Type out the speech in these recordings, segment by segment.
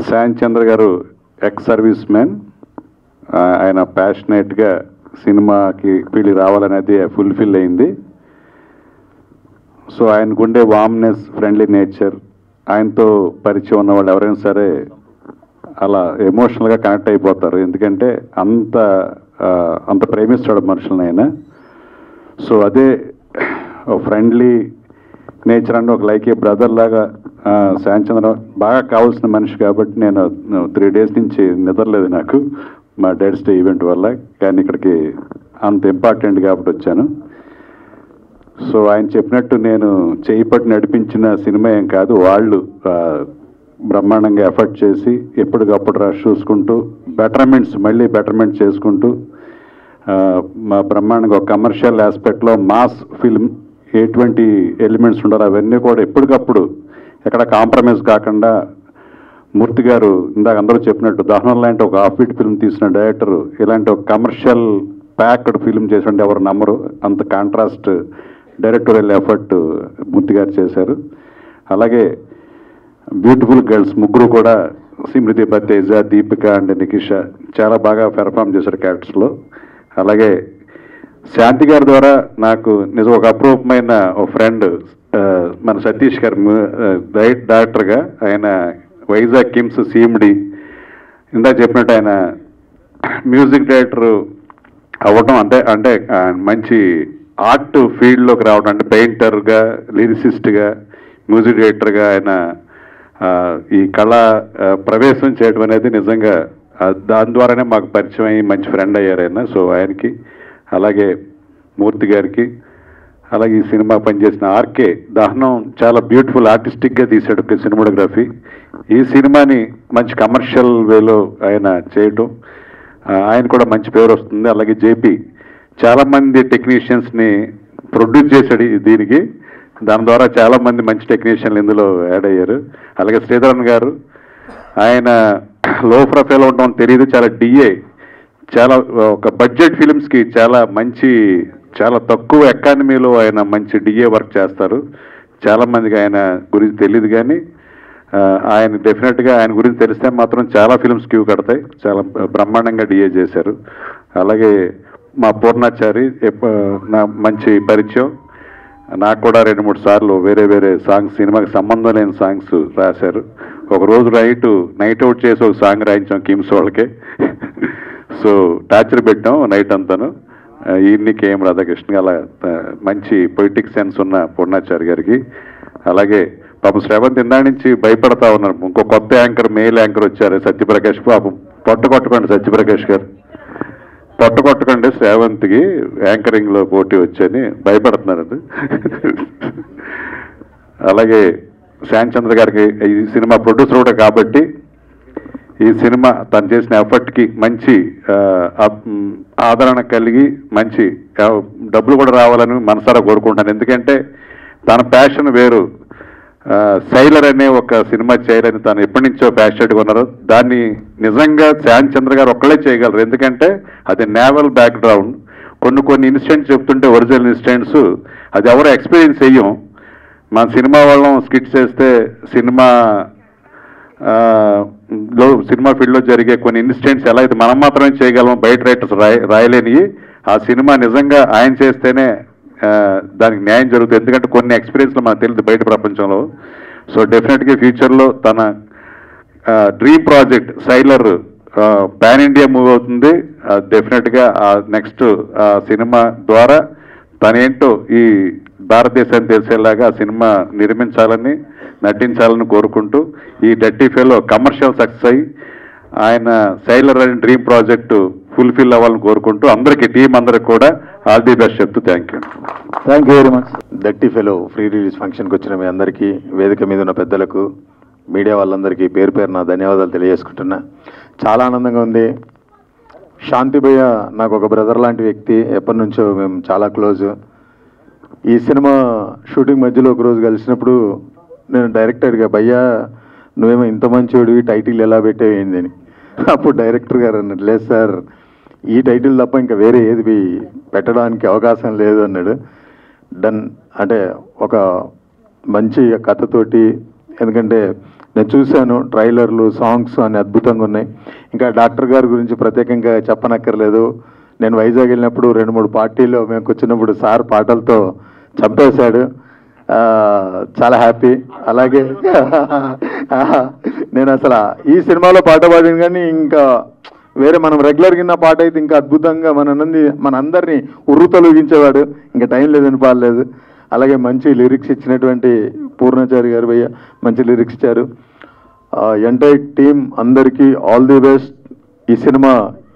San చంద్ర గారు ex service man. ఆయన ప్యాషనేట్గా సినిమాకి ఫీల్డ్ రావాలనేది ఫుల్ఫిల్ అయింది. సో ఆయనకు ఉండే వామ్నెస్, ఫ్రెండ్లీ నేచర్, ఆయనతో పరిచయం ఉన్న వాళ్ళు ఎవరైనా సరే అలా ఎమోషనల్గా కనెక్ట్ అయిపోతారు. ఎందుకంటే అంత ప్రేమిస్తాడు మనుషులను ఆయన. సో అదే ఫ్రెండ్లీ నేచర్ అంటే ఒక లైక్ ఏ బ్రదర్ లాగా శాన్ చంద్ర బాగా కావాల్సిన మనిషి. కాబట్టి నేను 3 days నుంచి నిద్రలేదు నాకు, మా డాడ్స్ డే ఈవెంట్ వల్ల. కానీ ఇక్కడికి అంత ఇంపార్టెంట్ కాబట్టి వచ్చాను. సో ఆయన చెప్పినట్టు నేను చేయిపట్టి నడిపించిన సినిమా ఏం కాదు, వాళ్ళు బ్రహ్మాండంగా ఎఫర్ట్ చేసి ఎప్పటికప్పుడు రష్ చూసుకుంటూ మళ్ళీ బెటర్మెంట్ చేసుకుంటూ మా బ్రహ్మాండంగా ఒక కమర్షియల్ ఆస్పెక్ట్లో మాస్ ఫిల్మ్ ఎటువంటి ఎలిమెంట్స్ ఉండాలి అవన్నీ కూడా ఎప్పటికప్పుడు ఎక్కడ కాంప్రమైజ్ కాకుండా మూర్తి గారు ఇందాక అందరూ చెప్పినట్టు దహనం లాంటి ఒక హాఫ్ బీట్ ఫిల్మ్ తీసిన డైరెక్టర్ ఇలాంటి ఒక కమర్షియల్ ప్యాక్డ్ ఫిల్మ్ చేసినట్టు ఎవరు నమ్మరు. అంత కాంట్రాస్ట్ డైరెక్టోరియల్ ఎఫర్ట్ మూర్తి గారు చేశారు. అలాగే బ్యూటిఫుల్ గర్ల్స్ ముగ్గురు కూడా సిమ్రతి తేజ, దీపిక అండ్ నికిష చాలా బాగా పెర్ఫామ్ చేశారు క్యారెక్టర్స్లో. అలాగే శాంతి గారి ద్వారా నాకు నిజం ఒక అప్రూపమైన ఒక ఫ్రెండ్ మన సతీష్ గారు డైరెక్టర్గా, ఆయన వైజాగ్ కిమ్స్ సిఎండి. ఇందాక చెప్పినట్టు ఆయన మ్యూజిక్ డైరెక్టర్ అవ్వడం అంటే మంచి ఆర్ట్ ఫీల్డ్లోకి రావడం, అంటే పెయింటర్గా, లిరిసిస్ట్గా, మ్యూజిక్ డైరెక్టర్గా ఆయన ఈ కళా ప్రవేశం చేయడం అనేది నిజంగా దాని ద్వారానే మాకు పరిచయం అయ్యి మంచి ఫ్రెండ్ అయ్యారు ఆయన. సో ఆయనకి, అలాగే మూర్తి గారికి, అలాగే ఈ సినిమా పనిచేసిన ఆర్కే దహనం చాలా బ్యూటిఫుల్ ఆర్టిస్టిక్గా తీశాడు సినిమాటోగ్రఫీ. ఈ సినిమాని మంచి కమర్షియల్ వేలో ఆయన చేయటం, ఆయన కూడా మంచి పేరు వస్తుంది. అలాగే జేపీ చాలామంది టెక్నీషియన్స్ని ప్రొడ్యూస్ చేశాడు దీనికి, దాని ద్వారా చాలామంది మంచి టెక్నీషియన్లు ఇందులో యాడ్ అయ్యారు. అలాగే శ్రీధరన్ గారు, ఆయన లో ప్రొఫైల్ ఉండడం తెలియదు, చాలా డిఏ, చాలా ఒక బడ్జెట్ ఫిలిమ్స్కి చాలా తక్కువ ఎకానమీలో ఆయన మంచి డిఏ వర్క్ చేస్తారు. చాలామందికి ఆయన గురించి తెలియదు, కానీ ఆయన డెఫినెట్గా ఆయన గురించి తెలిస్తే మాత్రం చాలా ఫిలిమ్స్ క్యూ కడతాయి. చాలా బ్రహ్మాండంగా డిఏ చేశారు. అలాగే మా పూర్ణాచారి నా మంచి పరిచయం, నాకు కూడా 2-3 సార్లు వేరే సాంగ్స్, సినిమాకి సంబంధం లేని సాంగ్స్ రాశారు. ఒకరోజు నైట్ అవుట్ చేసి ఒక సాంగ్ రాయించాం కిమ్స్ వాళ్ళకే. సో టార్చర్ పెట్టాం నైట్ అంతాను. ఈయన్ని కేఎం రాధాకృష్ణ, అలా మంచి పొయిటిక్ సెన్స్ ఉన్న పూర్ణాచారి గారికి. అలాగే పాపం శ్రవంత్ ఇందా నుంచి భయపడతా ఉన్నారు. ఇంకో కొత్త యాంకర్, మేల్ యాంకర్ వచ్చారు సత్యప్రకాష్. పాపం కొట్టకండి సత్యప్రకాష్ గారు, కొట్టకండి శ్రావంత్కి యాంకరింగ్లో పోటీ వచ్చని భయపడుతున్నారండి. అలాగే శాన్ చంద్ర గారికి ఈ సినిమా ప్రొడ్యూసర్ కూడా కాబట్టి ఈ సినిమా తను చేసిన ఎఫర్ట్కి మంచి ఆదరణ కలిగి మంచి డబ్బులు కూడా రావాలని మనసారా కోరుకుంటాను. ఎందుకంటే తన ప్యాషన్ వేరు. సైలర్ అనే ఒక సినిమా చేయాలని తను ఎప్పటి నుంచో ప్యాషనెట్గా ఉన్నారు. దాన్ని నిజంగా శాన్ చంద్ర గారు ఒక్కళ్ళే చేయగలరు. ఎందుకంటే అది నేవల్ బ్యాక్గ్రౌండ్. కొన్ని ఇన్సిడెంట్స్ చెప్తుంటే ఒరిజినల్ ఇన్సిడెంట్స్ అది ఎవరో ఎక్స్పీరియన్స్ చెయ్యం. మన సినిమా వాళ్ళం స్కిట్ చేస్తే సినిమా ఫీల్డ్లో జరిగే కొన్ని ఇన్సిడెంట్స్ ఎలా అయితే మనం మాత్రమే చేయగలం, బయట రైటర్స్ రాయలేనివి. ఆ సినిమా నిజంగా ఆయన చేస్తేనే దానికి న్యాయం జరుగుతుంది. ఎందుకంటే కొన్ని ఎక్స్పీరియన్స్లో మనకు తెలియదు బయట ప్రపంచంలో. సో డెఫినెట్గా ఫ్యూచర్లో తన dream project sailor pan India move అవుతుంది. డెఫినెట్గా నెక్స్ట్ సినిమా ద్వారా తనేంటో ఈ భారతదేశాన్ని తెలిసేలాగా సినిమా నిర్మించాలని, నటించాలని కోరుకుంటూ ఈ డర్టీ ఫెలో కమర్షియల్ సక్సెస్ అయ్యి ఆయన సైలర్ అనే డ్రీమ్ ప్రాజెక్టు ఫుల్ఫిల్ అవ్వాలని కోరుకుంటూ అందరికీ, టీం అందరికి కూడా ఆల్ ది బెస్ట్ చెప్తూ thank you very much. Dirty fellow free release ఫంక్షన్కి వచ్చిన మీ అందరికీ, వేదిక మీద ఉన్న పెద్దలకు, మీడియా వాళ్ళందరికీ పేరు నా ధన్యవాదాలు తెలియజేసుకుంటున్నా. చాలా ఆనందంగా ఉంది. శాంతి భయ్య నాకు ఒక బ్రదర్ లాంటి వ్యక్తి, ఎప్పటి నుంచో మేము చాలా క్లోజ్. ఈ సినిమా షూటింగ్ మధ్యలో ఒకరోజు కలిసినప్పుడు నేను డైరెక్టర్గా, భయ్యా నువ్వేమో ఇంత మంచివాడివి, టైటిల్ ఎలా పెట్టేవేంది అని. అప్పుడు డైరెక్టర్ గారు అన్నాడు, లేదు సార్ ఈ టైటిల్ తప్ప ఇంకా వేరే ఏది పెట్టడానికి అవకాశం లేదు అన్నాడు. డన్ అంటే ఒక మంచి కథతోటి, ఎందుకంటే నేను చూశాను, ట్రైలర్లు, సాంగ్స్ అన్ని అద్భుతంగా ఉన్నాయి. ఇంకా డాక్టర్ గారి గురించి ప్రత్యేకంగా చెప్పనక్కర్లేదు. నేను వైజాగ్ వెళ్ళినప్పుడు 2-3 పార్టీలో మేము కూర్చున్నప్పుడు సార్ పాటలతో చంపేశాడు. చాలా హ్యాపీ. అలాగే నేను అసలు ఈ సినిమాలో పాట పాడాను, కానీ ఇంకా వేరే మనం రెగ్యులర్గా విన్న పాట అయితే ఇంకా అద్భుతంగా మనందరినీ ఉర్రుతొలగించేవాడు. ఇంకా టైం లేదని పాడలేదు. అలాగే మంచి లిరిక్స్ ఇచ్చినటువంటి పూర్ణాచారి గారు భయ్య మంచి లిరిక్స్ ఇచ్చారు. ఎంటైర్ టీమ్ అందరికీ ఆల్ ది బెస్ట్. ఈ సినిమా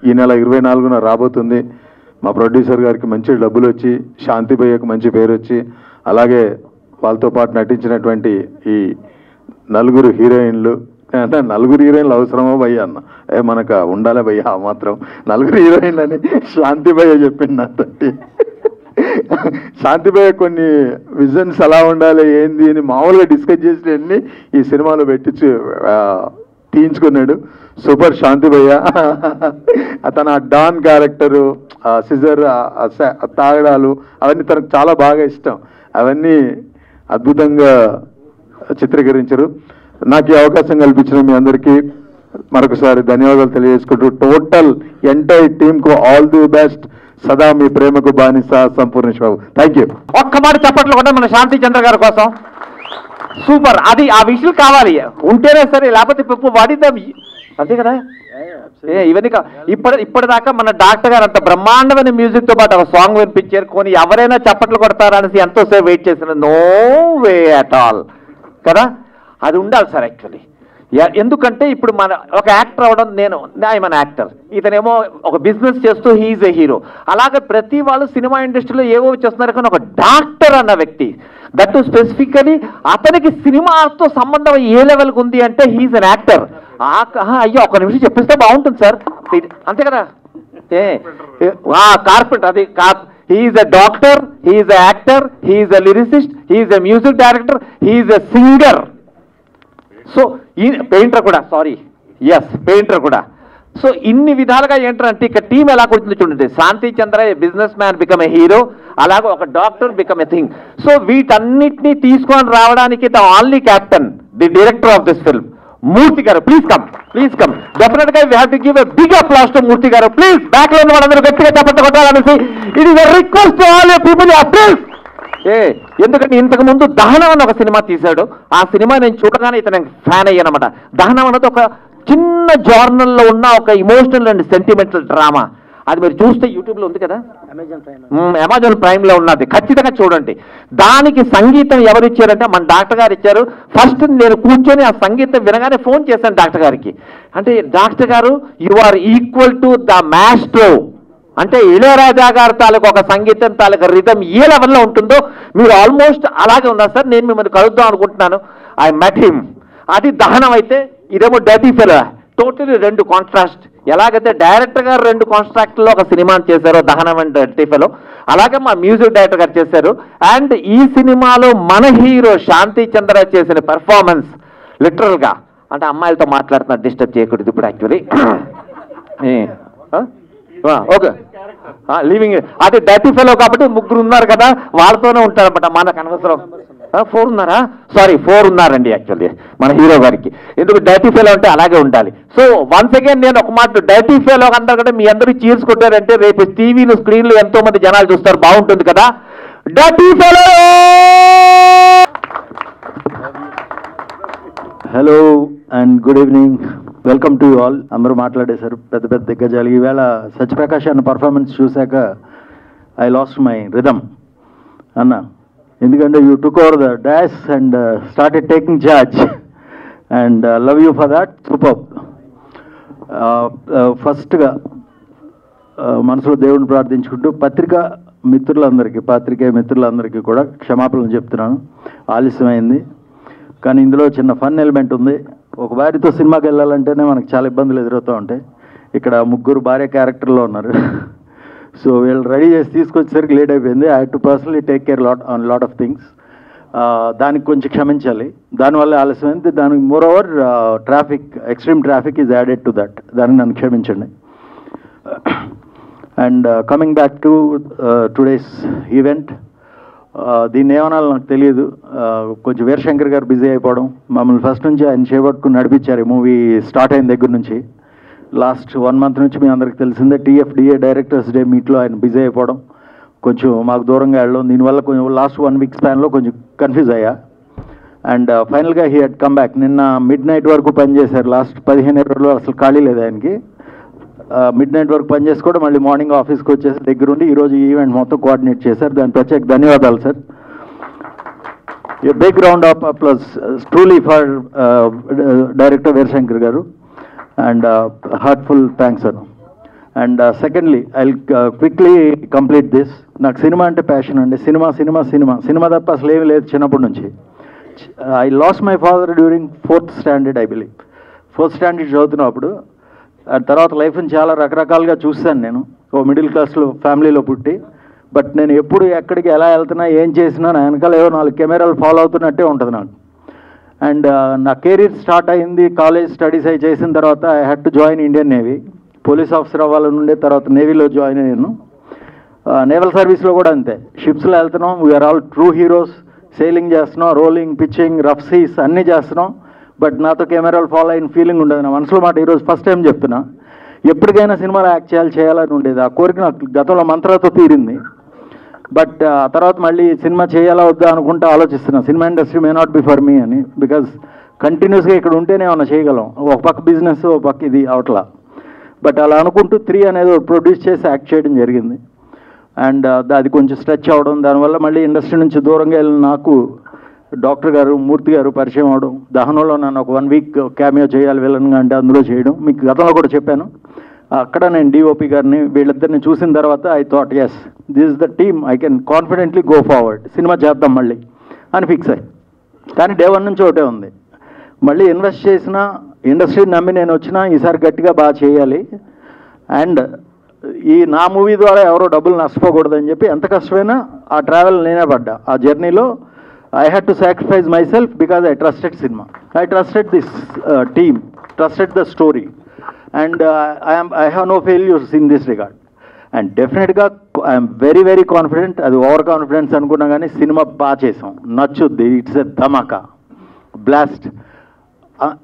ఈ నెల 24న రాబోతుంది. మా ప్రొడ్యూసర్ గారికి మంచి డబ్బులు వచ్చి, శాంతి భయ్యకు మంచి పేరు వచ్చి, అలాగే వాళ్ళతో పాటు నటించినటువంటి ఈ 4 హీరోయిన్లు, అంటే 4 హీరోయిన్లు అవసరమో భయ్య అన్న, మనకు ఉండాలి భయ్య ఆ మాత్రం 4 హీరోయిన్లు అని శాంతి భయ్య చెప్పింది నాతోటి. శాంతి భయ్య కొన్ని విజన్స్ ఎలా ఉండాలి ఏంది అని మామూలుగా డిస్కస్ చేసినవన్నీ ఈ సినిమాలో పెట్టించి తీయించుకున్నాడు. సూపర్ శాంతి భయ్య. తన డాన్ క్యారెక్టరు, సిజర్, తాగడాలు అవన్నీ తనకు చాలా బాగా ఇష్టం. అవన్నీ అద్భుతంగా చిత్రీకరించారు. నాకు ఈ అవకాశం కల్పించిన మీ అందరికీ మరొకసారి ధన్యవాదాలు తెలియజేసుకుంటూ, టోటల్ ఎంటైర్ టీమ్కు ఆల్ ది బెస్ట్. సదా మీ ప్రేమకు బానిస సంపూర్ణేష్ బాబు. Thank you. ఒక్క మాట చెప్పట్లు కూడా మన శాంతి చంద్ర గారి కోసం. సూపర్. అది ఆ విషయం కావాలి, ఉంటేనే సరే, లేకపోతే పప్పు వాడిద్దాం, అంతే కదా. ఇవన్నీ ఇప్పటిదాకా మన డాక్టర్ గారు అంత బ్రహ్మాండమైన మ్యూజిక్ తో పాటు ఒక సాంగ్ వినిపించారు. కొని ఎవరైనా చప్పట్లు కొడతారా అనేసి ఎంతోసేపు వెయిట్ చేసిన, నో వే అట్ ఆల్ కదా. అది ఉండాలి సార్ యాక్చువల్లీ. ఎందుకంటే ఇప్పుడు మన ఒక యాక్టర్ అవడం, నేను మన యాక్టర్, ఇతనేమో ఒక బిజినెస్ చేస్తూ హీఈస్ ఏ హీరో. అలాగే ప్రతి వాళ్ళు సినిమా ఇండస్ట్రీలో ఏవో చేస్తున్నారు, కానీ ఒక డాక్టర్ అన్న వ్యక్తి, దట్ స్పెసిఫికలీ అతనికి సినిమాతో సంబంధం ఏ లెవెల్కి ఉంది అంటే హీఈస్ అన్ యాక్టర్. అయ్యో ఒక నిమిషం చెప్పిస్తే బాగుంటుంది సార్, అంతే కదా. కార్పెంటర్, అది he's a doctor, he's a actor, he's a lyricist, he's a music director, he's a singer. So ఈ పెయింటర్ కూడా, సారీ, ఎస్ పెయింటర్ కూడా. సో ఇన్ని విధాలుగా ఏంటంటే ఇక్కడ టీం ఎలా కూర్చుంది చూడండి. Shanti Chandra business man become a hero, అలాగే ఒక doctor become a thing. So వీటన్నిటినీ తీసుకొని రావడానికి the only captain, the director of this film, Murthy garu. Please come, please come. Definite గా we have to give a big applause to Murthy garu. Please back లో ఉన్న వాళ్ళందరూ గట్టిగా చప్పట్లు కొట్టాలనేసి it is a request to all your people. Please. ఎందుకంటే ఇంతకు ముందు దహనం అని ఒక సినిమా తీశాడు. ఆ సినిమా నేను చూడగానే ఇతను ఫ్యాన్ అయ్యానమాట. దహనం అనేది ఒక చిన్న జర్నల్లో ఉన్న ఒక ఇమోషనల్ అండ్ సెంటిమెంటల్ డ్రామా. అది మీరు చూస్తే యూట్యూబ్లో ఉంది కదా, అమెజాన్ ప్రైమ్లో ఉన్నది, ఖచ్చితంగా చూడండి. దానికి సంగీతం ఎవరు ఇచ్చారంటే మన డాక్టర్ గారు ఇచ్చారు. ఫస్ట్ నేను కూర్చొని ఆ సంగీతం వినగానే ఫోన్ చేశాను డాక్టర్ గారికి. అంటే డాక్టర్ గారు, you are equal to the maestro, అంటే ఇళయరాజా గారి తాలూకు ఒక సంగీతం తాలూకు రిథం ఏ లెవెల్లో ఉంటుందో మీరు ఆల్మోస్ట్ అలాగే ఉన్నారు సార్. నేను మిమ్మల్ని కలుద్దాం అనుకుంటున్నాను. I met him. అది దహనం అయితే, ఇదేమో డర్టీ ఫెలో. Totally 2 contrast. ఎలాగైతే డైరెక్టర్ గారు 2 కాంట్రాక్ట్లో ఒక సినిమాని చేశారో, దహనం అండ్ డర్టీ ఫెలో, అలాగే మా మ్యూజిక్ డైరెక్టర్ గారు చేశారు. అండ్ ఈ సినిమాలో మన హీరో శాంతి చంద్ర చేసిన పెర్ఫార్మెన్స్ లిటరల్గా, అంటే అమ్మాయిలతో మాట్లాడుతున్నారు, డిస్టర్బ్ చేయకూడదు ఇప్పుడు యాక్చువల్లీ. ఓకే, లివింగ్ అది డర్టీ ఫెలో కాబట్టి 3 ఉన్నారు కదా, వాళ్ళతోనే ఉంటారన్నమాట. మనకు అనవసరం. 4 ఉన్నారా? సారీ, 4 ఉన్నారండి యాక్చువల్లీ మన హీరో గారికి. ఎందుకు డర్టీ ఫెలో అంటే అలాగే ఉండాలి. సో వన్స్ అగైన్ నేను ఒక మాట, డర్టీ ఫెలో అందరికంటే మీ అందరూ చీర్స్ కొట్టారంటే రేపు టీవీలు, స్క్రీన్లు ఎంతో మంది జనాలు చూస్తారు, బాగుంటుంది కదా. Dirty fellow. Hello and good evening, welcome to you all. అందరూ మాట్లాడేశారు, పెద్ద పెద్ద దిగ్గజాలు. ఈవేళ సత్యప్రకాష్ అన్న పర్ఫార్మెన్స్ చూశాక ఐ లాస్ట్ మై రిథమ్ అన్న. ఎందుకంటే you took over the dash and started taking charge and love you for that. Super. ఫస్ట్గా మనసులో దేవుడిని ప్రార్థించుకుంటూ పాత్రికేయ మిత్రులందరికీ కూడా క్షమాపణలు చెప్తున్నాను. ఆలస్యమైంది, కానీ ఇందులో చిన్న ఫన్ ఎలిమెంట్ ఉంది. ఒక భార్యతో సినిమాకి వెళ్ళాలంటేనే మనకు చాలా ఇబ్బందులు ఎదురవుతూ ఉంటాయి. ఇక్కడ 3 భార్య క్యారెక్టర్లో ఉన్నారు. సో వీళ్ళు రెడీ చేసి తీసుకొచ్చేసరికి లేట్ అయిపోయింది. I had to personally take care lot of things. దానికి కొంచెం క్షమించాలి, దానివల్ల ఆలస్యమైంది. దానికి more over extreme traffic is added to that. దానికి నన్ను క్షమించండి. And coming back to today's event, దీన్ని ఏమనాలో నాకు తెలియదు. కొంచెం వీరశంకర్ గారు బిజీ అయిపోవడం, మమ్మల్ని ఫస్ట్ నుంచి ఆయన చేపట్టుకుని నడిపించారు ఈ మూవీ స్టార్ట్ అయిన దగ్గర నుంచి. లాస్ట్ 1 month నుంచి మీ అందరికి తెలిసిందే, TFDA డైరెక్టర్స్ డే మీట్లో ఆయన బిజీ అయిపోవడం, కొంచెం మాకు దూరంగా వెళ్ళడం, దీనివల్ల కొంచెం లాస్ట్ 1 week స్పాన్లో కొంచెం కన్ఫ్యూజ్ అయ్యా. అండ్ ఫైనల్గా హీ హెడ్ కమ్ బ్యాక్. నిన్న midnight వరకు పనిచేశారు. లాస్ట్ 15 రోజులు అసలు ఖాళీ లేదు ఆయనకి. midnight వరకు పనిచేసి కూడా మళ్ళీ మార్నింగ్ ఆఫీస్కి వచ్చేసి దగ్గరుండి ఈరోజు ఈవెంట్ మొత్తం కోఆర్డినేట్ చేశారు. దాని ప్రత్యేక ధన్యవాదాలు sir. A big round of applause truly for director Veerashankar garu, and heartful thanks sir. And secondly I quickly complete this. నాకు సినిమా అంటే ప్యాషన్ అండి. సినిమా సినిమా సినిమా సినిమా తప్ప అసలు ఏమీ లేదు చిన్నప్పటి నుంచి. I lost my father during 4th standard I believe. 4th standard చదువుతున్నప్పుడు. ఆ తర్వాత లైఫ్ని చాలా రకరకాలుగా చూశాను నేను. ఓ మిడిల్ క్లాస్లో ఫ్యామిలీలో పుట్టి, బట్ నేను ఎప్పుడు ఎక్కడికి ఎలా వెళ్తున్నా ఏం చేసినా నా వెనకాల ఏవో 4 కెమెరాలు ఫాలో అవుతున్నట్టే ఉంటుంది నాకు. అండ్ నా కెరీర్ స్టార్ట్ అయింది కాలేజ్ స్టడీస్ అయి చేసిన తర్వాత I had to join Indian navy. Police officer అవ్వాలని ఉండే, తర్వాత నేవీలో జాయిన్ అయ్యాను. నేవల్ సర్వీస్లో కూడా అంతే. షిప్స్లో వెళ్తున్నాం, we are all true heroes. Sailing చేస్తున్నాం, రోలింగ్, పిచ్చింగ్, రఫ్ సీస్ అన్నీ చేస్తున్నాం. బట్ నాతో కెమెరాలు ఫాలో అయిన ఫీలింగ్ ఉండదు. నా మనసులో మాట ఈరోజు ఫస్ట్ టైం చెప్తున్నా. ఎప్పటికైనా సినిమాలో యాక్ట్ చేయాలని ఉండేది. ఆ కోరిక నాకు గతంలో మంత్రాలతో తీరింది. బట్ ఆ తర్వాత మళ్ళీ సినిమా చేయాలా వద్దా అనుకుంటూ ఆలోచిస్తున్నా. Cinema industry may not be for me అని. బికాజ్ కంటిన్యూస్గా ఇక్కడ ఉంటేనే ఏమన్నా చేయగలం. ఒక పక్క బిజినెస్, ఒక పక్క ఇది అవట్లా. బట్ అలా అనుకుంటూ 3 అనేది ప్రొడ్యూస్ చేసి యాక్ట్ చేయడం జరిగింది. అండ్ అది కొంచెం స్ట్రెచ్ అవ్వడం, దానివల్ల మళ్ళీ ఇండస్ట్రీ నుంచి దూరంగా వెళ్ళిన నాకు డాక్టర్ గారు, మూర్తి గారు పరిచయం అవడం. దహనంలో నన్ను ఒక 1 week క్యామియో చేయాలి విలన్గా అంటే అందులో చేయడం. మీకు గతంలో కూడా చెప్పాను. అక్కడ నేను DOP గారిని, వీళ్ళిద్దరిని చూసిన తర్వాత I thought yes this is the team, I can confidently go forward, cinema చేద్దాం మళ్ళీ అని ఫిక్స్ అయ్యి. కానీ day 1 నుంచి ఒకటే ఉంది, మళ్ళీ ఇన్వెస్ట్ చేసిన ఇండస్ట్రీని నమ్మి నేను వచ్చినా ఈసారి గట్టిగా బాగా చేయాలి. అండ్ ఈ నా మూవీ ద్వారా ఎవరో డబ్బులు నష్టపోకూడదని చెప్పి ఎంత కష్టమైనా ఆ ట్రావెల్ నేనే పడ్డా. ఆ జర్నీలో I had to sacrifice myself because I trusted cinema. I trusted this team, trusted the story, and I have no failures in this regard. And definitely I am very very confident. అది over confidence అనుకున్నా కానీ cinema బాగా చేసాం, నచ్చుద్ది. It's a Dhamaka, blast.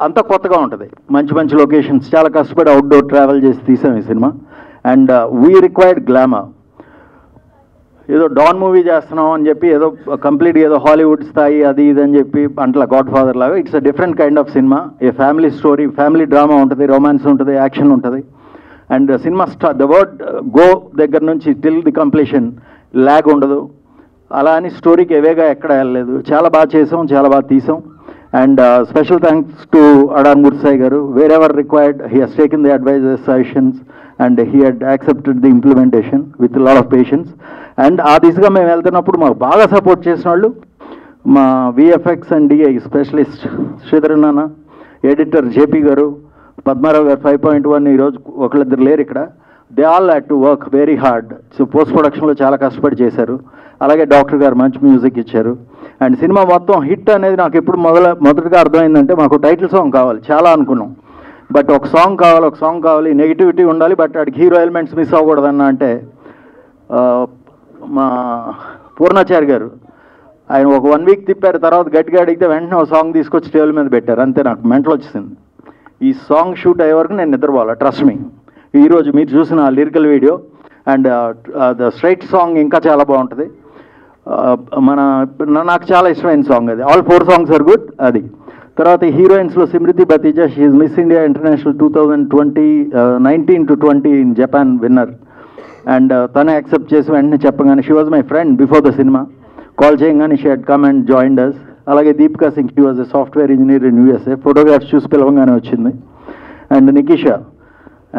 అంత కొత్తగా ఉంటుంది. మంచి మంచి లొకేషన్స్, చాలా కష్టపడి అవుట్డోర్ ట్రావెల్ చేసి తీసాం ఈ cinema. And we required glamour. ఏదో డాన్ మూవీ చేస్తున్నాం అని చెప్పి ఏదో కంప్లీట్గా ఏదో హాలీవుడ్ స్థాయి అది ఇది అని చెప్పి అంట్లా గాడ్ ఫాదర్ లాగా. It's a different kind of cinema. A family story, family drama ఉంటుంది, రొమాన్స్ ఉంటుంది, యాక్షన్ ఉంటుంది. And cinema the word go దగ్గర నుంచి టిల్ ది కంప్లీషన్ ల్యాగ్ ఉండదు. అలా అని స్టోరీకి ఎవేగా ఎక్కడ వెళ్ళలేదు. చాలా బాగా చేసాం, చాలా బాగా తీసాం. అండ్ స్పెషల్ థ్యాంక్స్ టు అడాన్ గుర్సాయి గారు. Wherever required he has taken the advises, suggestions, and he had accepted the implementation with lot of patience. And ఆ దిశగా మేము వెళ్తున్నప్పుడు మాకు బాగా సపోర్ట్ చేసిన వాళ్ళు మా VFX and DI specialist Sridhar నాన్న, ఎడిటర్ JP గారు, పద్మారావు గారు 5.1. ఈరోజు ఒకళ్ళిద్దరు లేరు ఇక్కడ. They all had to work very hard. So post ప్రొడక్షన్లో చాలా కష్టపడి చేశారు. అలాగే డాక్టర్ గారు మంచి మ్యూజిక్ ఇచ్చారు. అండ్ సినిమా మొత్తం హిట్ అనేది నాకు ఎప్పుడు మొదటగా అర్థమైందంటే మాకు టైటిల్ సాంగ్ కావాలి, చాలా అనుకున్నాం. బట్ ఒక సాంగ్ కావాలి, నెగిటివిటీ ఉండాలి, బట్ వాడికి హీరో ఎలిమెంట్స్ మిస్ అవ్వకూడదన్న అంటే మా పూర్ణాచారి గారు ఆయన ఒక 1 week తిప్పారు. తర్వాత గట్టిగా అడిగితే వెంటనే ఒక సాంగ్ తీసుకొచ్చి టేబుల్ మీద పెట్టారు. అంతే, నాకు మెంటల్ వచ్చేసింది. ఈ సాంగ్ షూట్ అయ్యే వరకు నేను నిద్రపోవాలి, ట్రస్ట్ మీ. ఈరోజు మీరు చూసిన ఆ lyrical video and the straight song ఇంకా చాలా బాగుంటుంది. నాకు చాలా ఇష్టమైన సాంగ్ అది. All 4 songs are good. అది తర్వాత హీరోయిన్స్లో Simrithi Bathija, she is Miss India International 2019 to 20 in Japan winner. And తనే యాక్సెప్ట్ చేసి వెంటనే చెప్పగానే, she was my friend before the cinema. Call చేయగానే she had come and joined us. అలాగే Deepika Singh, she was a software engineer in USA. Photographs చూసి పిలవగానే వచ్చింది. And Nikisha,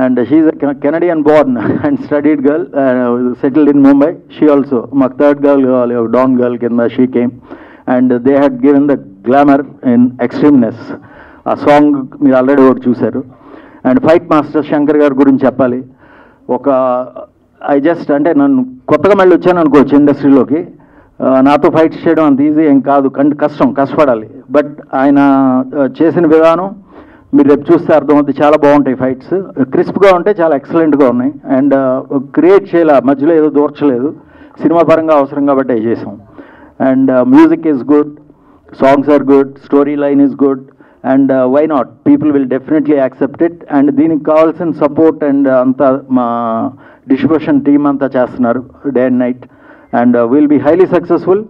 and she is a Canadian born and studied girl, settled in Mumbai. She also మాకు 3rd girl కావాలి, ఒక don girl కింద she came. And they had given the glamour in extremeness. ఆ song మీరు already ఒకటి చూశారు. అండ్ ఫైట్ మాస్టర్ శంకర్ గారి గురించి చెప్పాలి. అంటే నన్ను కొత్తగా మళ్ళీ వచ్చాను అనుకోవచ్చు ఇండస్ట్రీలోకి. నాతో ఫైట్స్ చేయడం అంత ఈజీ ఏం కాదు, కష్టపడాలి. బట్ ఆయన చేసిన విధానం మీరు రేపు చూస్తే అర్థమవుతుంది. చాలా బాగుంటాయి ఫైట్స్, క్రిస్ప్గా ఉంటాయి, చాలా ఎక్సలెంట్గా ఉన్నాయి. అండ్ క్రియేట్ చేయాల, మధ్యలో ఏదో దూర్చలేదు. సినిమా పరంగా అవసరం కాబట్టి అవి చేసాం. and music is good, songs are good, storyline is good, and why not? People will definitely accept it, and దీనికి కావాల్సిన సపోర్ట్ అండ్ అంతా మా డిస్ట్రిబ్యూషన్ టీమ్ అంతా చేస్తున్నారు day and night, and will be highly successful.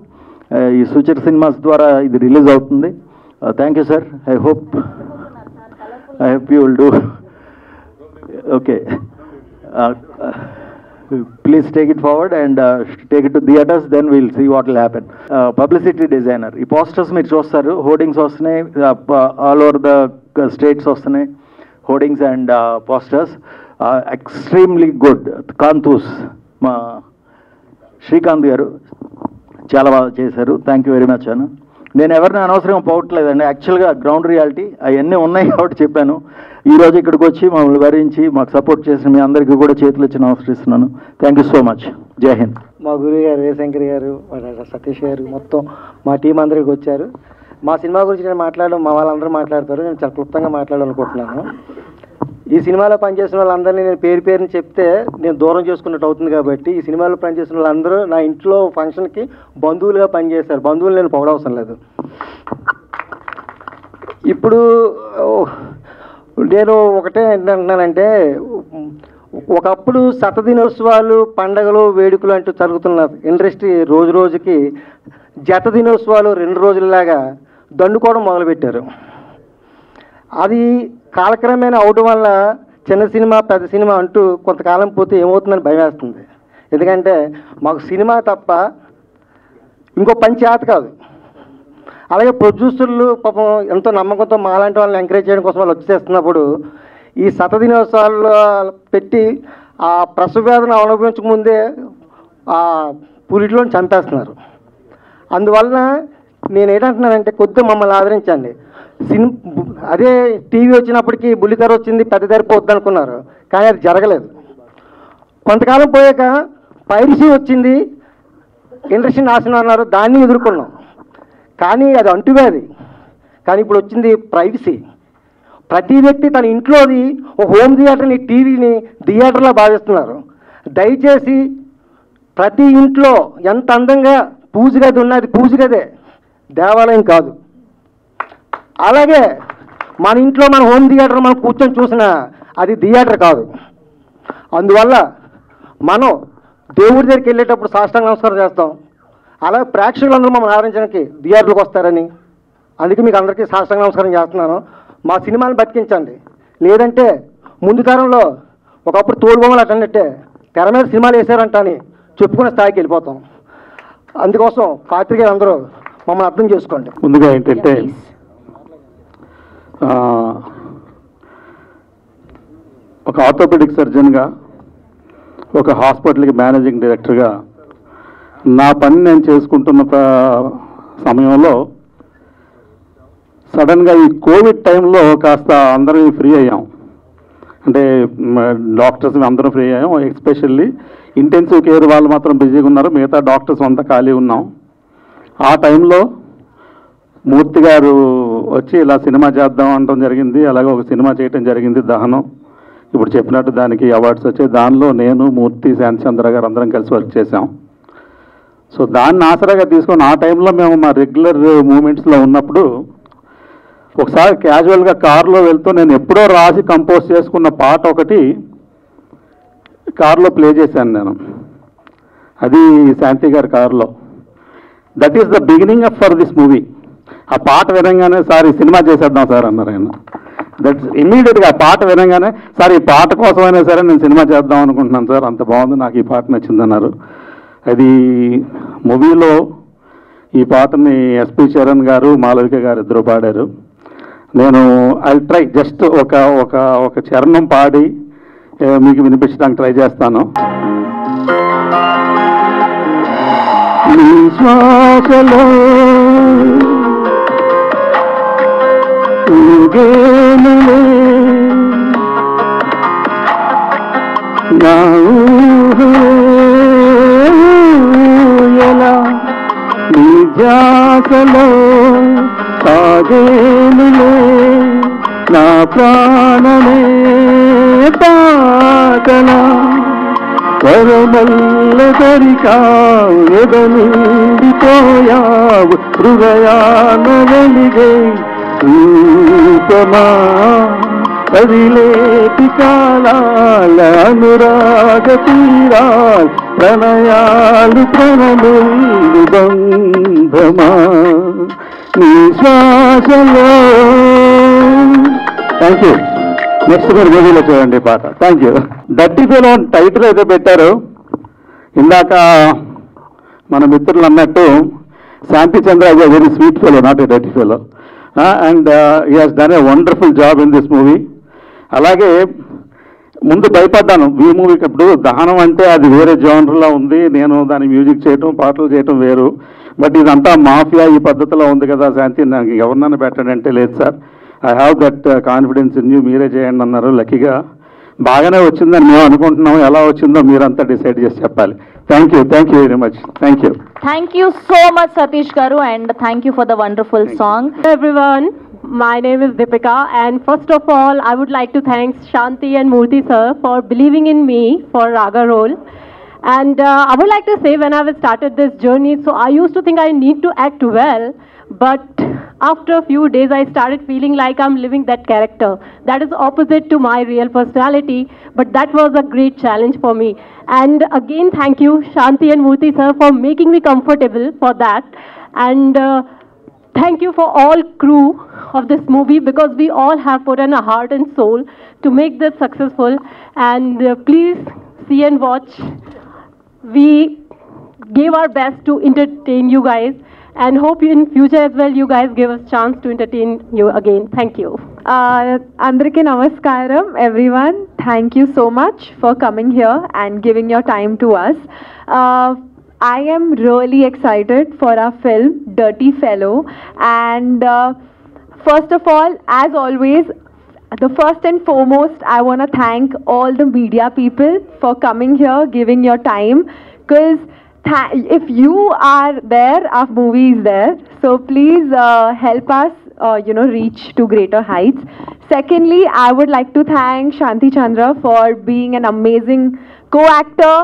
ఈ Suchir cinemas ద్వారా ఇది release అవుతుంది. Thank you sir. I hope you will do okay. Please take it forward and take it to theaters, then we'll see what will happen. Publicity designer. ఈ posters మీరు చూస్తారు, hoardings వస్తున్నాయి all over the states వస్తున్నాయి, hoardings and posters. Extremely good. కాంతూస్ మా శ్రీకాంత్ గారు చాలా బాగా చేశారు. థ్యాంక్ యూ వెరీ మచ్ అన్న. నేను ఎవరిని అనవసరంగా పోవట్లేదండి, యాక్చువల్గా గ్రౌండ్ రియాలిటీ అవన్నీ ఉన్నాయి కాబట్టి చెప్పాను. ఈరోజు ఇక్కడికి వచ్చి మమ్మల్ని భరించి మాకు సపోర్ట్ చేసిన మీ అందరికీ కూడా చేతులు ఇచ్చి నమస్కరిస్తున్నాను. Thank you so much. జై హింద్. మా గురువు గారు వీరశంకర్ గారు, సతీష్ గారు, మొత్తం మా టీం అందరికి వచ్చారు. మా సినిమా గురించి నేను మాట్లాడడం మా వాళ్ళందరూ మాట్లాడతారు, నేను చాలా క్లుప్తంగా మాట్లాడాలనుకుంటున్నాను. ఈ సినిమాలో పనిచేసిన వాళ్ళందరినీ నేను పేరు పేరుని చెప్తే నేను దూరం చేసుకున్నట్టు అవుతుంది కాబట్టి ఈ సినిమాలో పనిచేసిన వాళ్ళందరూ నా ఇంట్లో ఫంక్షన్కి బంధువులుగా పనిచేశారు. బంధువులు నేను పొగడవసరం లేదు. ఇప్పుడు నేను ఒకటే ఏంటంటున్నానంటే, ఒకప్పుడు శతదినోత్సవాలు, పండగలు, వేడుకలు అంటూ జరుగుతున్న ఇండస్ట్రీ రోజు రోజుకి జత దినోత్సవాలు 2 రోజులలాగా దండుకోవడం మొదలుపెట్టారు. అది కాలక్రమేణా అవడం వల్ల చిన్న సినిమా పెద్ద సినిమా అంటూ కొంతకాలం పోతే ఏమవుతుందని భయం వేస్తుంది. ఎందుకంటే మాకు సినిమా తప్ప ఇంకో పని చేత కాదు. అలాగే ప్రొడ్యూసర్లు పాపం ఎంతో నమ్మకంతో మాలాంటి వాళ్ళని ఎంకరేజ్ చేయడం కోసం వాళ్ళు వచ్చేస్తున్నప్పుడు ఈ శతదినోత్సవాల్లో పెట్టి ఆ ప్రసవ వేదన అనుభవించకముందే ఆ పురిటిలోని చంపేస్తున్నారు. అందువలన నేను ఏంటంటున్నానంటే కొద్దిగా మమ్మల్ని ఆదరించండి. అదే టీవీ వచ్చినప్పటికీ బుల్లితెర వచ్చింది, పెద్ద తెర పోద్ది అనుకున్నారు, కానీ అది జరగలేదు. కొంతకాలం పోయాక పైరసీ వచ్చింది, ఇండస్ట్రీ నాశనం అన్నారు, దాన్ని ఎదుర్కొన్నాం. కానీ అది అంటువ్యాధి. కానీ ఇప్పుడు వచ్చింది ప్రైవసీ. ప్రతి వ్యక్తి తన ఇంట్లోది ఒక హోమ్ థియేటర్ని, టీవీని థియేటర్లో భావిస్తున్నారు. దయచేసి ప్రతి ఇంట్లో ఎంత అందంగా పూజ గది ఉన్నది, పూజ గదే, దేవాలయం కాదు. అలాగే మన ఇంట్లో మన హోమ్ థియేటర్ మనం కూర్చొని చూసినా అది థియేటర్ కాదు. అందువల్ల మనం దేవుడి దగ్గరికి వెళ్ళేటప్పుడు సాష్టాంగ నమస్కారం చేస్తాం. అలాగే ప్రేక్షకులందరూ మమ్మల్ని ఆదరించడానికి థియేటర్లకు వస్తారని, అందుకే మీకు అందరికీ సాష్టాంగ నమస్కారం చేస్తున్నాను. మా సినిమాని బతికించండి. లేదంటే ముందు తరంలో ఒకప్పుడు తోలుబొమ్మలు అటన్నట్టే తెర మీద సినిమాలు వేసారంట అని చెప్పుకునే స్థాయికి వెళ్ళిపోతాం. అందుకోసం పాత్రికేయులు అందరూ మమ్మల్ని అర్థం చేసుకోండి. ముందుగా ఏంటంటే ఒక ఆర్థోపెడిక్ సర్జన్గా, ఒక హాస్పిటల్కి మేనేజింగ్ డైరెక్టర్గా నా పని నేను చేసుకుంటున్న సమయంలో సడన్గా ఈ కోవిడ్ టైంలో కాస్త అందరం ఫ్రీ అయ్యాం. అంటే డాక్టర్స్ అందరం ఫ్రీ అయ్యాం. ఎస్పెషల్లీ ఇంటెన్సివ్ కేర్ వాళ్ళు మాత్రం బిజీగా ఉన్నారు, మిగతా డాక్టర్స్ అంతా ఖాళీ ఉన్నాం. ఆ టైంలో మూర్తి గారు వచ్చి ఇలా సినిమా చేద్దాం అనడం జరిగింది. అలాగే ఒక సినిమా చేయటం జరిగింది, దహనం. ఇప్పుడు చెప్పినట్టు దానికి అవార్డ్స్ వచ్చాయి. దానిలో నేను, మూర్తి, శాంతిచంద్ర గారు అందరం కలిసి వర్క్ చేసాం. సో దాన్ని ఆసరాగా తీసుకొని ఆ టైంలో మేము మా రెగ్యులర్ మూమెంట్స్లో ఉన్నప్పుడు ఒకసారి క్యాజువల్గా కారులో వెళ్తూ నేను ఎప్పుడో రాసి కంపోజ్ చేసుకున్న పాట ఒకటి కారులో ప్లే చేశాను నేను. అది శాంతి గారి కారులో. That is the beginning of for this movie. ఆ పాట వినంగానే సార్ ఈ సినిమా చేసేద్దాం సార్ అన్నారు ఆయన. దట్స్ ఇమ్మీడియట్గా ఆ పాట వినంగానే సార్ ఈ పాట కోసమైనా సరే నేను సినిమా చేద్దాం అనుకుంటున్నాను సార్, అంత బాగుంది, నాకు ఈ పాట నచ్చిందన్నారు. అది మూవీలో ఈ పాటని ఎస్పి చరణ్ గారు, మాలవిక గారు ఇద్దరు పాడారు. నేను ఐ ట్రై జస్ట్ ఒక చరణం పాడి మీకు వినిపించడానికి ట్రై చేస్తాను. శ్వాసలో నా ఎలా నీ ధ్యాసలో సాగేనులే నా ప్రాణమే పాటలా వరమల్లదరికావు ఎదనిండిపోయావు హృదయాన వెలిగే రూపమా కదిలేటి కాలాల అనురాగ తీరాలు ప్రణయాలు ప్రణములు బంధమా నీ శ్వాసలో. Thank you. నెక్స్ట్ మీరు మూవీలో చూడండి పాట. Thank you. Dirty fellow title అయితే పెట్టారు. ఇందాక మన మిత్రులు అన్నట్టు Shanti Chandra is a very sweet fellow, not a dirty fellow, and he has done a wonderful job in this movie. అలాగే ముందు భయపడ్డాను ఈ మూవీకి. ఇప్పుడు దహనం అంటే అది వేరే జోనర్లో ఉంది, నేను దాని మ్యూజిక్ చేయటం పాటలు చేయటం వేరు. బట్ ఇదంతా మాఫియా ఈ పద్ధతిలో ఉంది కదా శాంతి, నాకు ఎవరినైనా పెట్టండి అంటే లేదు sir, I have that confidence in you, మీరే చేయండి అన్నారు. లక్కీగా బాగానే వచ్చిందని మేము అనుకుంటున్నాం. ఎలా వచ్చిందో మీరంతా డిసైడ్ చేసి చెప్పాలి. Thank you very much. Thank you. Thank you so much, Satish Garu, and thank you for the wonderful song. Hello everyone, my name is Deepika, and first of all I would like to thank Shanti and Murthy sir for believing in me for Raga role. And I would like to say, when I started this journey, so I used to think I need to act well, but after a few days I started feeling like I'm living that character. That is opposite to my real personality, but that was a great challenge for me. And again, thank you Shanti and Murthy sir for making me comfortable for that. And thank you for all crew of this movie, because we all have put in a heart and soul to make this successful. And please see and watch. We gave our best to entertain you guys, and hope in future as well you guys give us chance to entertain you again. Thank you. Andariki namaskaram everyone. Thank you so much for coming here and giving your time to us. I am really excited for our film Dirty Fellow, and first of all, as always, the first and foremost, I want to thank all the media people for coming here, giving your time, because if you are there, our movie is there. So please help us, reach to greater heights. Secondly, I would like to thank Shanti Chandra for being an amazing co-actor,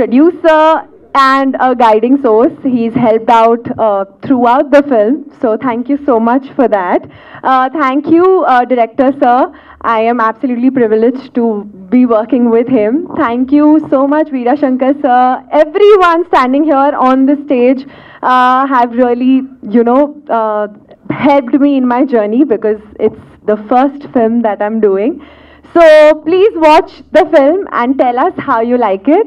producer, and a guiding source. He's helped out throughout the film. So thank you so much for that. Thank you, director sir. I am absolutely privileged to be working with him. Thank you so much, Veera Shankar sir. Everyone standing here on the stage have really, helped me in my journey, because it's the first film that I'm doing. So please watch the film and tell us how you like it.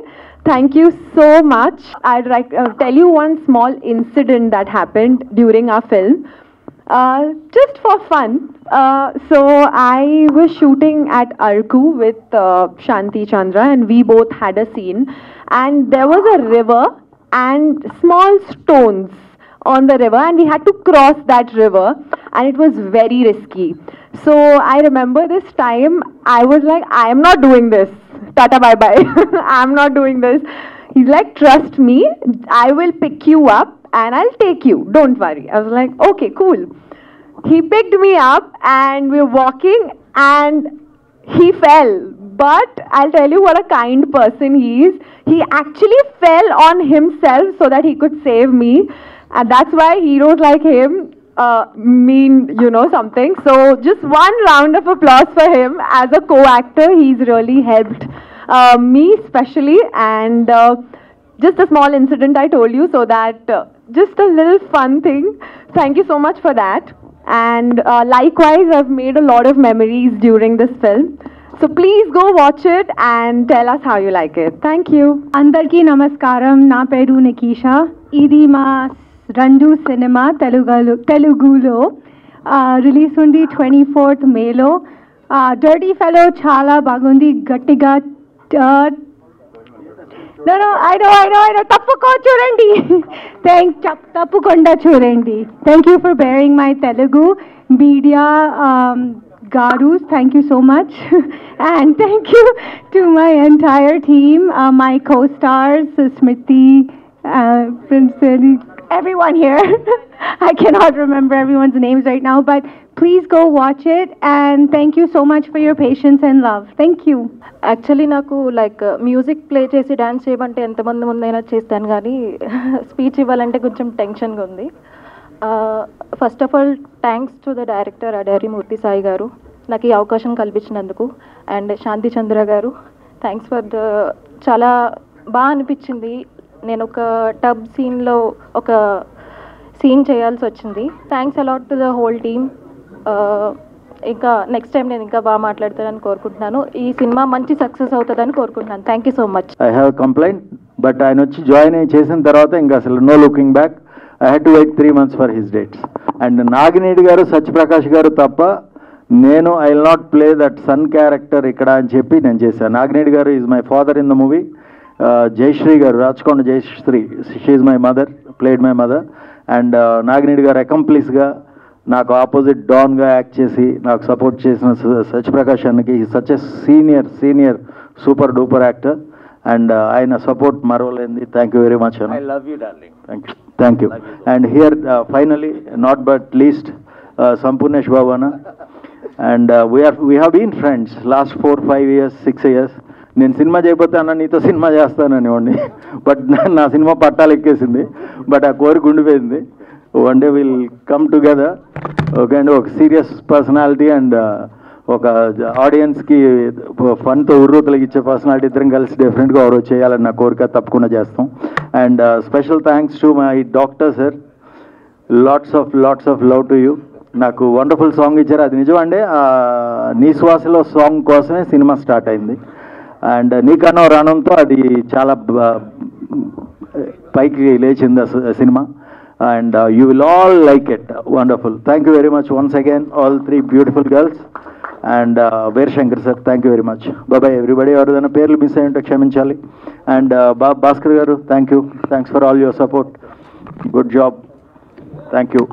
Thank you so much. I'd like to tell you one small incident that happened during our film. Just for fun. So I was shooting at Arku with Shanti Chandra, and we both had a scene. And there was a river and small stones on the river, and we had to cross that river, and it was very risky. So I remember this time, I was like, I am not doing this. Tata bye bye. I'm not doing this. He's like, trust me, I will pick you up and I'll take you. Don't worry. I was like, okay, cool. He picked me up and we were walking, and he fell. But I'll tell you what a kind person he is. He actually fell on himself so that he could save me. And that's why heroes like him mean, something. So just one round of applause for him. As a co-actor, he's really helped me especially. And just a small incident I told you, so that just a little fun thing. Thank you so much for that. And likewise, I've made a lot of memories during this film. So please go watch it and tell us how you like it. Thank you. Andarki namaskaram, na peru Nikisha. Idi ma Randu cinema Telugulo release undi 24th May lo. Dirty Fellow chala bagundi gattiga. No, I know. Tappuko churandi. Tappukonda churandi. Thank you for bearing my Telugu media Garus. Thank you so much. And thank you to my entire team, my co-stars, Smriti, Prince, everyone here. I cannot remember everyone's names right now, but Please go watch it, and thank you so much for your patience and love. Thank you. Actually నాకు like music play చేసి dance చేయమంటే ఎంతమంది ముందైనా చేస్తాను, కానీ speech ఇవ్వాలంటే కొంచెం టెన్షన్గా ఉంది. First of all thanks to the director Adari Murthy Sai garu నాకు ఈ అవకాశం కల్పించినందుకు, అండ్ శాంతి చంద్ర గారు థ్యాంక్స్ ఫర్ ద, చాలా బాగా అనిపించింది. నేను ఒక టబ్ సీన్లో ఒక సీన్ చేయాల్సి వచ్చింది. Thanks a lot to the whole team. ఇంకా నెక్స్ట్ టైం నేను ఇంకా బాగా మాట్లాడతానని కోరుకుంటున్నాను. ఈ సినిమా మంచి సక్సెస్ అవుతుందని కోరుకుంటున్నాను. Thank you so much. I have complaint, but ఆయన వచ్చి జాయిన్ అయ్యి చేసిన తర్వాత ఇంకా అసలు no looking back. I had to wait 3 months for his dates. And Nagineedi garu, Satyaprakash garu తప్ప నేను I will not play that son character ఇక్కడ అని చెప్పి నేను చేశాను. Nagineedi garu is my father in the movie. Jayashree garu, Rachakonda Jayashree, she is my mother, played my mother. And Nagineedi గారు అకంప్లీస్గా నాకు opposite డాన్గా act చేసి నాకు సపోర్ట్ చేసిన సత్యప్రకాష్ అన్నకి, ఈ such a senior super duper actor, and ఆయన సపోర్ట్ మరవలేంది. థ్యాంక్ యూ వెరీ మచ్ అన్న. I love you darling. Thank you. And here finally not but least Sampoornesh Babu అన్న. And we have been friends last 4-5 years 6 years. నేను cinema చేయకపోతే అన్న నీతో cinema చేస్తానని, but నా సినిమా పట్టాలు ఎక్కేసింది. బట్ ఆ కోరిక ఉండిపోయింది. One day will come together. Okay అండి, ఒక సీరియస్ పర్సనాలిటీ అండ్ ఒక ఆడియన్స్కి ఫన్తో ఉర్రూతలకి ఇచ్చే పర్సనాలిటీ ఇద్దరం కలిసి డెఫినెట్గా ఎవరో చేయాలని నా కోరిక, తప్పకుండా చేస్తాం. And special thanks to my doctor sir. Lots of love to you. నాకు వండర్ఫుల్ సాంగ్ ఇచ్చారు. అది నిజం అండి, నీ శ్వాసలో సాంగ్ కోసమే సినిమా స్టార్ట్ అయింది. అండ్ నీకన్నా రానంతో అది చాలా పైకి లేచింది cinema. And you will all like it. Wonderful. Thank you very much once again, all 3 beautiful girls. And Veer Shankar sir, thank you very much. Bye bye everybody. Everudana perlu miss ayunte kshaminchali. And Bhaskar garu, thank you. Thanks for all your support. Good job. Thank you.